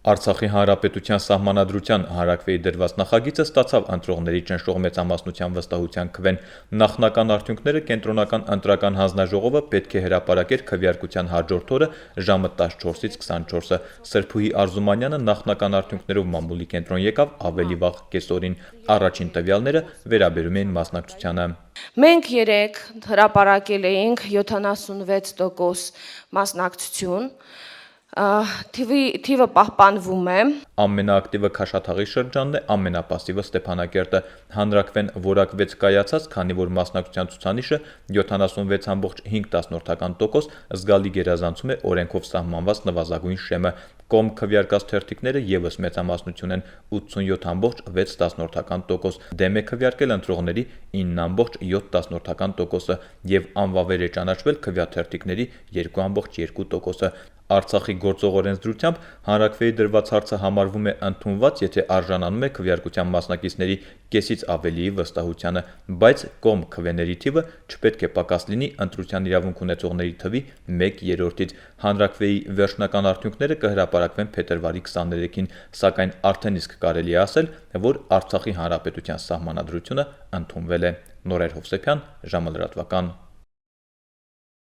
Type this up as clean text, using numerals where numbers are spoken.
Արցախի հանրապետության սահմանադրության հանրաքվեի դրված նախագիծը ստացավ ընտրողների ճնշող մեծամասնության վստահության քվեն։ Նախնական արդյունքները կենտրոնական ընտրական հանձնաժողովը պետք է հրապարակեր քվեարկության հաջորդ օրը ժամը 14-ից 24-ը։ Սրփուհի Արզումանյանը նախնական արդյունքներով մամուլի կենտրոն եկավ ավելի վաղ կեսօրին։ Առաջին տվյալները վերաբերում էին մասնակցությանը։ Մենք երեք հրապարակել էինք 76% մասնակցություն, թիվը պահպանվում է։ Ամենաակտիվը Քաշաթաղի շրջանն է, ամենապասիվը Ստեփանակերտը։ Հանրաքվեն որակվեց կայացած, քանի որ մասնակցության ցուցանիշը 76.5%, զգալի գերազանցում է օրենքով սահմանված նվազագույն շեմը։ Կողմ քվեարկած թերթիկները եւս մեծամասնություն են 87.6%, դեմ է քվեարկել ընտրողների 9.7%-ը եւ անվավեր է ճանաչվել քվեաթերթիկների 2.2%-ը։ Արցախի գործող օրենսդրությամբ հանրաքվեի դրված հարցը համարվում է ընդունված, եթե արժանանում է քվեարկության մասնակիցների կեսից ավելիի վստահությանը, բայց կողմ քվեների թիվը չպետք է պակաս լինի ընտրության իրավունք ունեցողների թվի 1/3-ից։ Հանրաքվեի վերջնական արդյունքները կհրապարակվեն փետրվարի 23-ին, սակայն արդեն իսկ կարելի է ասել, որ Արցախի հանրապետության սահմանադրությունը ընդունվել է։ Նորեր Հովսեփյան, ժամը լրատվական։